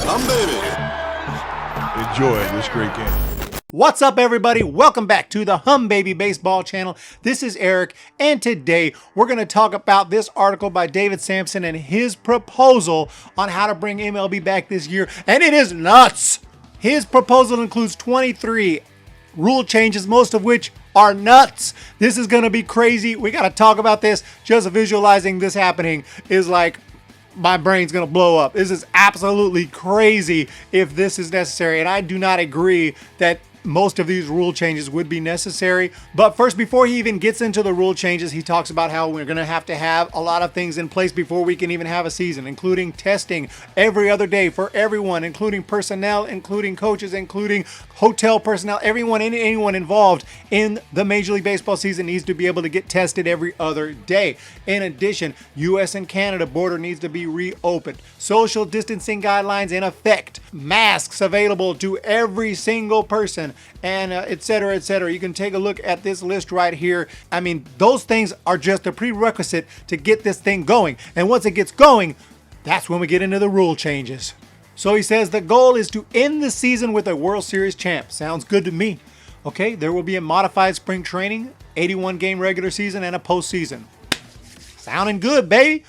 Humm, baby. Enjoy this great game. What's up, everybody? Welcome back to the Humm Baby Baseball channel. This is Eric, and today we're going to talk about this article by David Samson and his proposal on how to bring MLB back this year, and it is nuts. His proposal includes 23 rule changes, most of which are nuts. This is going to be crazy. We got to talk about this. Just visualizing this happening is like, my brain's gonna blow up. This is absolutely crazy if this is necessary, and I do not agree that most of these rule changes would be necessary. But first, before he even gets into the rule changes, he talks about how we're gonna have to have a lot of things in place before we can even have a season, including testing every other day for everyone, including personnel, including coaches, including hotel personnel. Anyone involved in the Major League Baseball season needs to be able to get tested every other day. In addition, U.S. and Canada border needs to be reopened. Social distancing guidelines in effect. Masks available to every single person, and et cetera, et cetera. You can take a look at this list right here. I mean, those things are just a prerequisite to get this thing going. And once it gets going, that's when we get into the rule changes. So he says the goal is to end the season with a World Series champ. Sounds good to me. Okay, there will be a modified spring training, 81 game regular season, and a postseason. Sounding good, baby.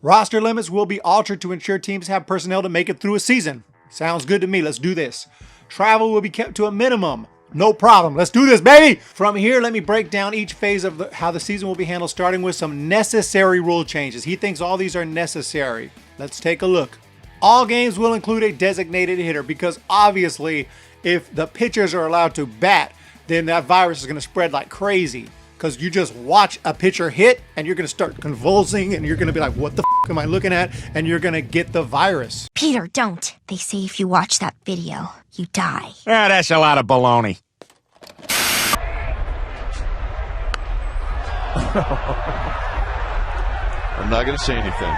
Roster limits will be altered to ensure teams have personnel to make it through a season. Sounds good to me. Let's do this. Travel will be kept to a minimum. No problem. Let's do this, baby. From here, let me break down each phase of how the season will be handled, starting with some necessary rule changes. He thinks all these are necessary. Let's take a look. All games will include a designated hitter because obviously if the pitchers are allowed to bat, then that virus is going to spread like crazy. Because you just watch a pitcher hit and you're going to start convulsing and you're going to be like, what the f am I looking at? And you're going to get the virus. Peter, don't. They say if you watch that video, you die. Ah, that's a lot of baloney. I'm not going to say anything.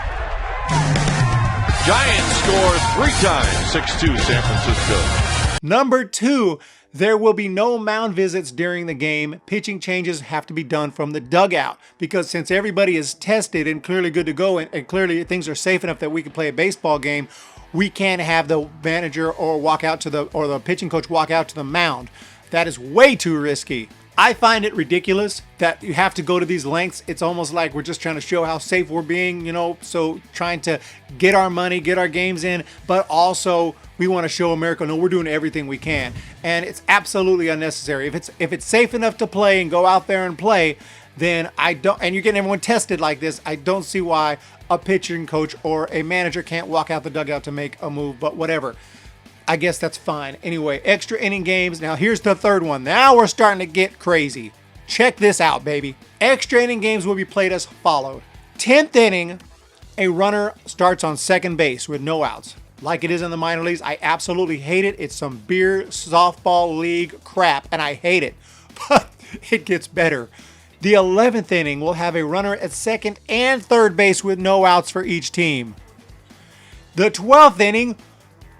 Giants score 3 times, 6-2 San Francisco. Number 2, there will be no mound visits during the game. Pitching changes have to be done from the dugout because since everybody is tested and clearly good to go and clearly things are safe enough that we can play a baseball game, we can't have the manager or the pitching coach walk out to the mound. That is way too risky. I find it ridiculous that you have to go to these lengths. It's almost like we're just trying to show how safe we're being, so trying to get our money, get our games in, but also we want to show America, no, we're doing everything we can. And it's absolutely unnecessary. If it's safe enough to play and go out there and play, then and you're getting everyone tested like this, I don't see why a pitching coach or a manager can't walk out the dugout to make a move, but whatever. I guess that's fine. Anyway, extra inning games. Now here's the third one. Now we're starting to get crazy. Check this out, baby. Extra inning games will be played as followed. 10th inning, a runner starts on second base with no outs. Like it is in the minor leagues. I absolutely hate it. It's some beer softball league crap, and I hate it. But it gets better. The 11th inning will have a runner at second and third base with no outs for each team. The 12th inning,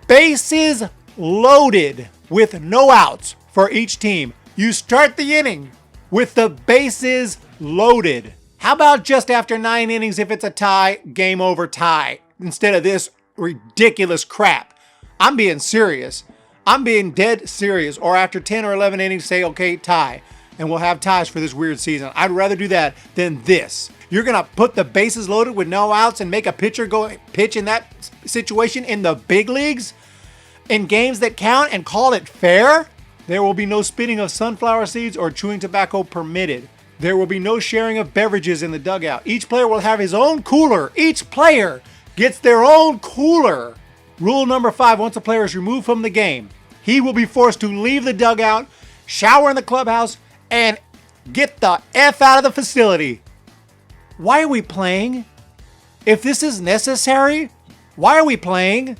bases loaded with no outs for each team. You start the inning with the bases loaded. How about just after 9 innings, if it's a tie, game over tie, instead of this ridiculous crap? I'm being serious. I'm being dead serious. Or after 10 or 11 innings, say, okay, tie. And we'll have ties for this weird season. I'd rather do that than this. You're going to put the bases loaded with no outs and make a pitcher go pitch in that situation in the big leagues? In games that count and call it fair? There will be no spitting of sunflower seeds or chewing tobacco permitted. There will be no sharing of beverages in the dugout. Each player will have his own cooler. Each player gets their own cooler. Rule number 5, once a player is removed from the game, he will be forced to leave the dugout, shower in the clubhouse, and get the F out of the facility. Why are we playing? If this is necessary, why are we playing?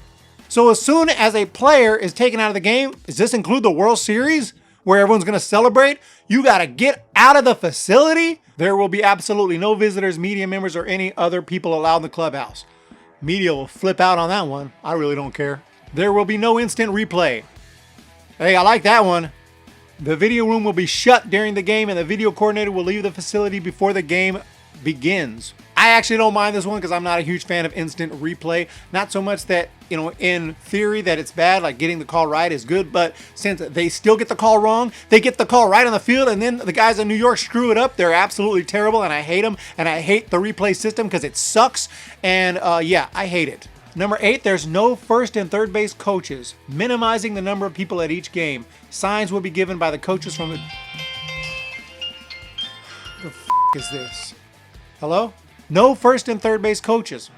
So as soon as a player is taken out of the game, does this include the World Series where everyone's going to celebrate? You got to get out of the facility. There will be absolutely no visitors, media members, or any other people allowed in the clubhouse. Media will flip out on that one. I really don't care. There will be no instant replay. Hey, I like that one. The video room will be shut during the game and the video coordinator will leave the facility before the game begins. I actually don't mind this one because I'm not a huge fan of instant replay. Not so much that, you know, in theory that it's bad, like getting the call right is good, but since they still get the call wrong, they get the call right on the field, and then the guys in New York screw it up. They're absolutely terrible, and I hate them, and I hate the replay system because it sucks, and yeah, I hate it. Number 8, there's no first and third base coaches, minimizing the number of people at each game. Signs will be given by the coaches from the... What the f*** is this? Hello? No first and third base coaches.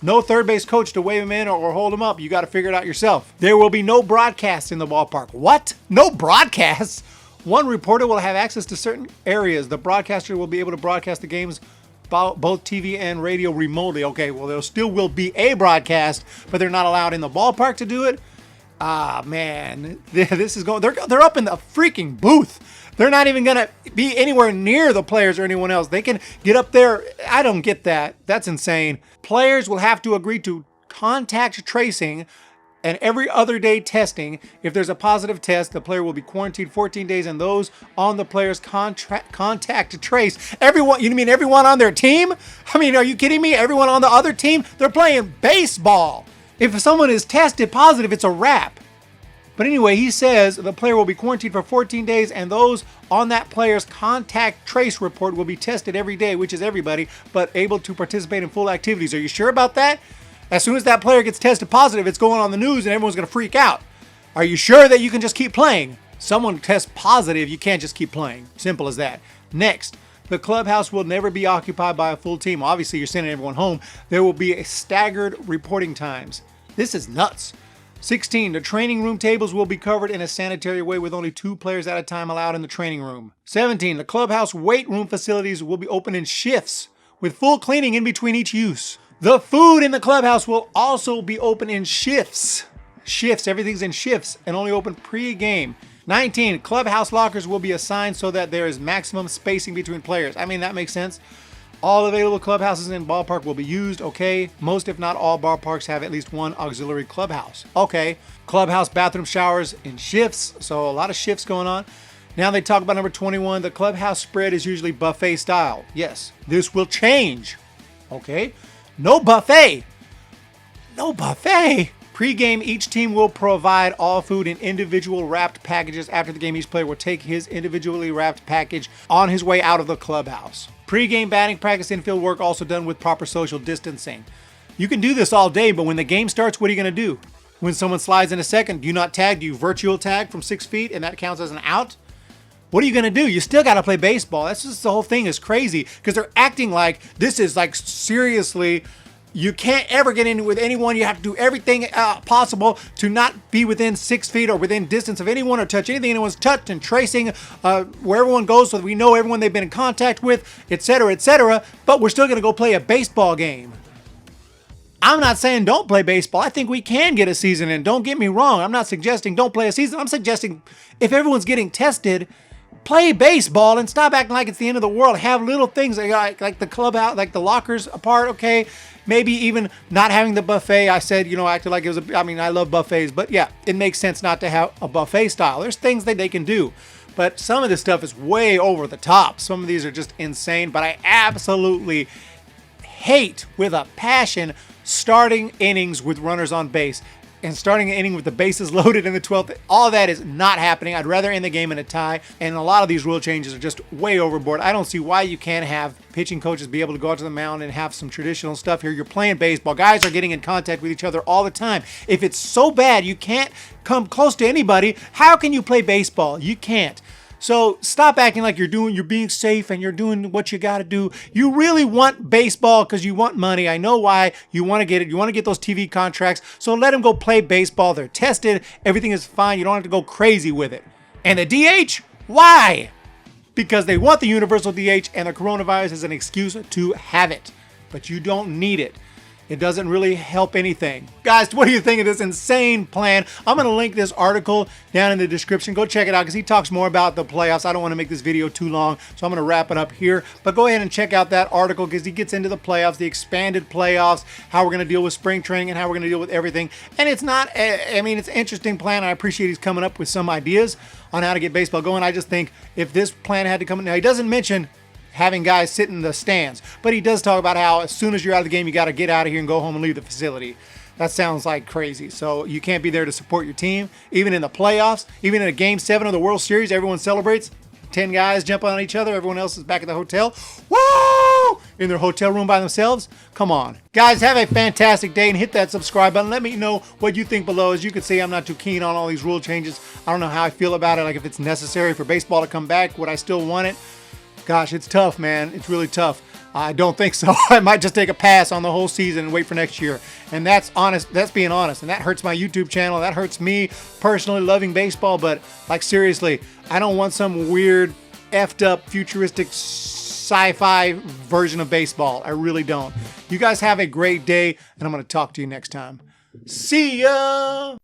No third base coach to wave him in or hold him up. You got to figure it out yourself. There will be no broadcasts in the ballpark. What? No broadcasts? One reporter will have access to certain areas. The broadcaster will be able to broadcast the games, both TV and radio, remotely. Okay, well, there still will be a broadcast, but they're not allowed in the ballpark to do it. Ah, man, this is going. They're up in the freaking booth. They're not even gonna be anywhere near the players or anyone else. They can get up there. I don't get that. That's insane. Players will have to agree to contact tracing and every other day testing. If there's a positive test, the player will be quarantined 14 days, and those on the player's contact trace. Everyone, you mean everyone on their team? I mean, are you kidding me? Everyone on the other team? They're playing baseball. If someone is tested positive, it's a wrap. But anyway, he says the player will be quarantined for 14 days, and those on that player's contact trace report will be tested every day, which is everybody, but able to participate in full activities. Are you sure about that? As soon as that player gets tested positive, it's going on the news and everyone's going to freak out. Are you sure that you can just keep playing? Someone tests positive, you can't just keep playing. Simple as that. Next, the clubhouse will never be occupied by a full team. Obviously, you're sending everyone home. There will be staggered reporting times. This is nuts. 16, the training room tables will be covered in a sanitary way with only 2 players at a time allowed in the training room. 17, the clubhouse weight room facilities will be open in shifts with full cleaning in between each use. The food in the clubhouse will also be open in shifts. Shifts, everything's in shifts and only open pre-game. 19, clubhouse lockers will be assigned so that there is maximum spacing between players. I mean, that makes sense. All available clubhouses in ballpark will be used. Okay. Most, if not all, ballparks have at least one auxiliary clubhouse. Okay. Clubhouse bathroom showers in shifts. So a lot of shifts going on. Now they talk about number 21. The clubhouse spread is usually buffet style. Yes. This will change. Okay. No buffet. No buffet. Pre-game, each team will provide all food in individual wrapped packages. After the game, each player will take his individually wrapped package on his way out of the clubhouse. Pre-game batting practice, infield work, also done with proper social distancing. You can do this all day, but when the game starts, what are you going to do? When someone slides in a second, do you not tag? Do you virtual tag from 6 feet and that counts as an out? What are you going to do? You still got to play baseball. That's just the whole thing is crazy because they're acting like this is like seriously. You can't ever get in with anyone. You have to do everything possible to not be within 6 feet or within distance of anyone or touch anything anyone's touched, and tracing where everyone goes so that we know everyone they've been in contact with, etc., etc. But we're still going to go play a baseball game. I'm not saying don't play baseball. I think we can get a season in. Don't get me wrong. I'm not suggesting don't play a season. I'm suggesting if everyone's getting tested, play baseball and stop acting like it's the end of the world. Have little things like the clubhouse, like the lockers apart. Okay. Maybe even not having the buffet. I said, acted like it was I love buffets, but yeah, it makes sense not to have a buffet style. There's things that they can do, but some of this stuff is way over the top. Some of these are just insane, but I absolutely hate with a passion starting innings with runners on base. And starting an inning with the bases loaded in the 12th, all that is not happening. I'd rather end the game in a tie. And a lot of these rule changes are just way overboard. I don't see why you can't have pitching coaches be able to go out to the mound and have some traditional stuff here. You're playing baseball. Guys are getting in contact with each other all the time. If it's so bad you can't come close to anybody, how can you play baseball? You can't. So stop acting like you're being safe and you're doing what you got to do. You really want baseball because you want money. I know why you want to get it. You want to get those TV contracts. So let them go play baseball. They're tested. Everything is fine. You don't have to go crazy with it. And the DH, why? Because they want the universal DH and the coronavirus is an excuse to have it. But you don't need it. It doesn't really help anything. Guys, what do you think of this insane plan? I'm going to link this article down in the description. Go check it out because he talks more about the playoffs. I don't want to make this video too long, so I'm going to wrap it up here. But go ahead and check out that article because he gets into the playoffs, the expanded playoffs, how we're going to deal with spring training and how we're going to deal with everything. And it's not, it's an interesting plan. I appreciate he's coming up with some ideas on how to get baseball going. I just think if this plan had to come, now he doesn't mention having guys sit in the stands. But he does talk about how as soon as you're out of the game, you got to get out of here and go home and leave the facility. That sounds like crazy. So you can't be there to support your team. Even in the playoffs, even in a Game 7 of the World Series, everyone celebrates. 10 guys jump on each other. Everyone else is back at the hotel. Woo! In their hotel room by themselves. Come on. Guys, have a fantastic day and hit that subscribe button. Let me know what you think below. As you can see, I'm not too keen on all these rule changes. I don't know how I feel about it. Like if it's necessary for baseball to come back, would I still want it? Gosh, it's tough, man. It's really tough. I don't think so. I might just take a pass on the whole season and wait for next year. And that's honest. That's being honest. And that hurts my YouTube channel. That hurts me personally loving baseball. But like seriously, I don't want some weird, effed up, futuristic sci-fi version of baseball. I really don't. You guys have a great day, and I'm going to talk to you next time. See ya!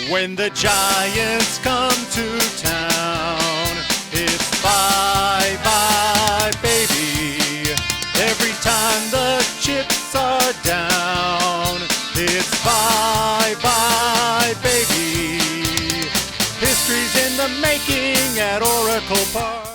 When the Giants come to town, it's bye-bye, baby. Every time the chips are down, it's bye-bye, baby. History's in the making at Oracle Park.